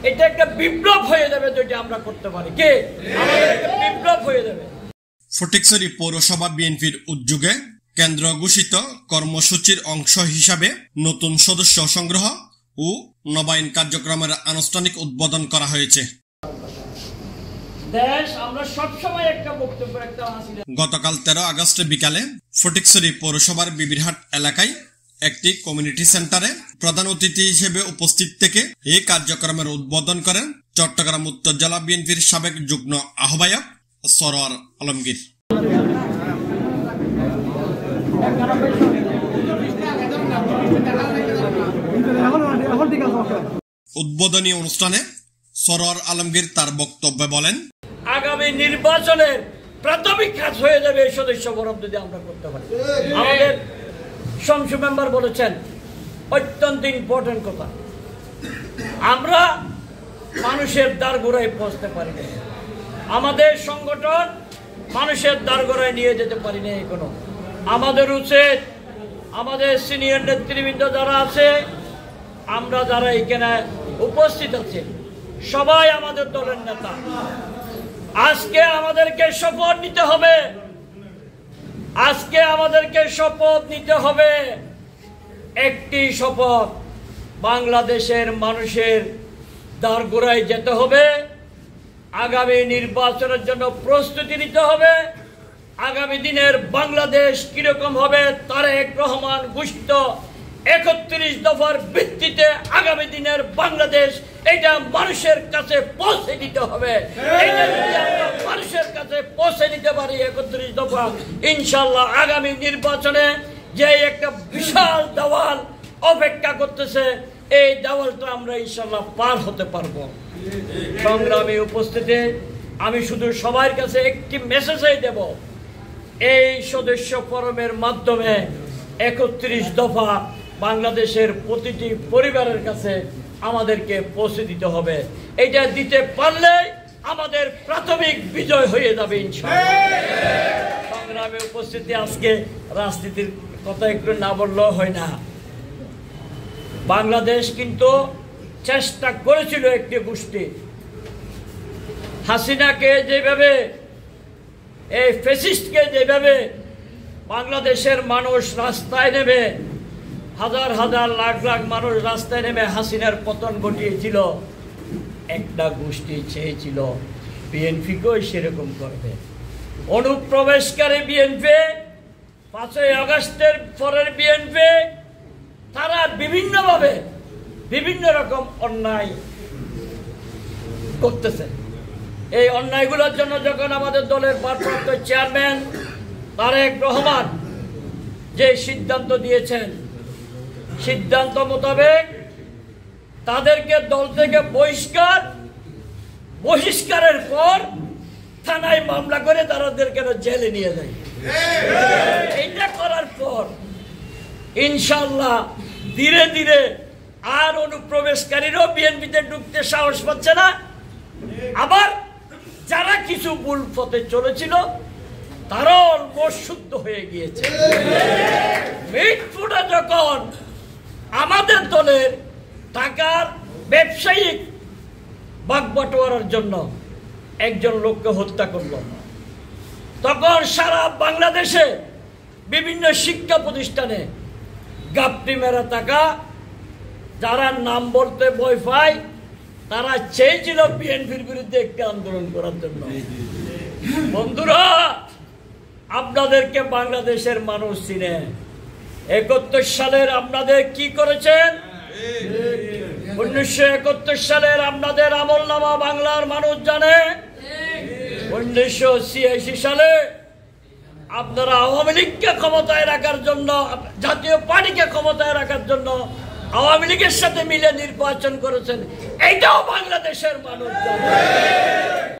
এটা একটা বিপ্লব হয়ে যাবে যদি আমরা করতে পারি। কে আমাদের একটা বিপ্লব হয়ে যাবে। ফটিকছড়ি পৌরসভা বিএনপির উদ্যোগে কেন্দ্র ঘোষিত কর্মসূচির অংশ হিসাবে নতুন সদস্য সংগ্রহ ও নবায়ন কার্যক্রমের আনুষ্ঠানিক উদ্বোধন করা হয়েছে। গতকাল 13 আগস্ট বিকালে ফটিকছড়ি পৌরসভার বিবিরহাট এলাকায় একটি কমিউনিটি সেন্টারে প্রধান অতিথি হিসেবে উপস্থিত থেকে এই কার্যক্রমের উদ্বোধন করেন চট্টগ্রাম উত্তর জেলা বিএনপির সাবেক যুগ্ম আহ্বায়ক সরোয়ার আলমগীর। উদ্বোধনী অনুষ্ঠানে সরোয়ার আলমগীর তার বক্তব্যে বলেন, আগামী নির্বাচনের প্রাথমিক কাজ হয়ে যাবে এই সদস্য বরাদ্দ যদি আমরা করতে পারি। আমাদের সংসদ মেম্বার বলেছেন অত্যন্ত ইম্পর্টেন্ট কথা, আমরা মানুষের দ্বারগোড়ায় পৌঁছতে পারি না, আমাদের সংগঠন মানুষের দ্বারগোড়ায় নিয়ে যেতে পারি না। এখনো আমাদের উচিত আমাদের সিনিয়র নেতৃবৃন্দ যারা আছে, আমরা যারা এখানে উপস্থিত আছে সবাই আমাদের দলের নেতা। আজকে আমাদেরকে শপথ নিতে হবে, আজকে আমাদেরকে শপথ নিতে হবে, একটি শপথ, বাংলাদেশের মানুষের দ্বারগোড়ায় যেতে হবে, আগামী নির্বাচনের জন্য প্রস্তুতি নিতে হবে। আগামী দিনের বাংলাদেশ কিরকম হবে তারেক রহমান ঘোষিত 31 দফার ভিত্তিতে আগামী দিনের বাংলাদেশ এটা মানুষের কাছে পৌঁছে দিতে হবে। এটা যদি আমরা মানুষের কাছে পৌঁছে দিতে পারি 31 দফা, ইনশাআল্লাহ আগামী নির্বাচনে যে একটা বিশাল দেওয়াল অপেক্ষা করতেছে এই দেওয়ালটা আমরা ইনশাআল্লাহ পার হতে পারবো। সংগ্রামী উপস্থিতি, আমি শুধু সবার কাছে একটি মেসেজই দেব, এই সদস্য ফোরামের মাধ্যমে 31 দফা বাংলাদেশের প্রতিটি পরিবারের কাছে আমাদেরকে পৌঁছে দিতে হবে। এটা দিতে পারলে আমাদের প্রাথমিক বিজয় হয়ে যাবে ইনশাআল্লাহ। সংগ্রামে উপস্থিতি, আজকে রাজনীতির কথা একটু না বললেও হয় না। বাংলাদেশ কিন্তু চেষ্টা করেছিল একটি গোষ্ঠী হাসিনাকে যেভাবে, এই ফ্যাসিস্টকে যেভাবে বাংলাদেশের মানুষ রাস্তায় নেমে, হাজার হাজার লাখ লাখ মানুষ রাস্তায় নেমে হাসিনার পতন ঘটিয়েছিল, একটা গোষ্ঠী চেয়েছিল বিএনপিকেও সেরকম করবে। অনুপ্রবেশকারী বিএনপি, 5ই আগস্টের পরের বিএনপি, তারা বিভিন্নভাবে বিভিন্ন রকম অন্যায় করতেছে। এই অন্যায়গুলোর জন্য যখন আমাদের দলের ভারপ্রাপ্ত চেয়ারম্যান তারেক রহমান যে সিদ্ধান্ত দিয়েছেন, সিদ্ধান্ত মোতাবেক তাদেরকে দল থেকে বহিষ্কারের পর থানায় মামলা করে তাদেরকে জেলে নিয়ে যায়। এইটা করার পর ইনশাআল্লাহ ধীরে ধীরে আর অনুপ্রবেশকারীরাও বিএনপিতে ঢুকতে সাহস পাচ্ছে না। আবার যারা কিছু ভুল পথে চলেছিল তারাও অলমোস্ট শুদ্ধ হয়ে গিয়েছে। মিটফুটে যখন আমাদের দলের টাকার ব্যবসায়িক বাগবাটোয়ারার জন্য একজন লোককে হত্যা করল, তখন সারা বাংলাদেশে বিভিন্ন শিক্ষা প্রতিষ্ঠানে গাপ্পি মেরা টাকা, যারা নাম বলতে ভয় পায়, তারা চেয়েছিল বিএনপির বিরুদ্ধে একটি আন্দোলন করার জন্য। বন্ধুরা, আপনাদেরকে বাংলাদেশের মানুষ চিনে। 71 সালের আপনাদের কি করেছেন, 1971 সালের আপনাদের আমলনামা বাংলার মানুষ জানে। 1986 সালে আপনারা আওয়ামী লীগকে ক্ষমতায় রাখার জন্য, জাতীয় পার্টিকে ক্ষমতায় রাখার জন্য আওয়ামী লীগের সাথে মিলে নির্বাচন করেছেন, এইটাও বাংলাদেশের মানুষ জানে।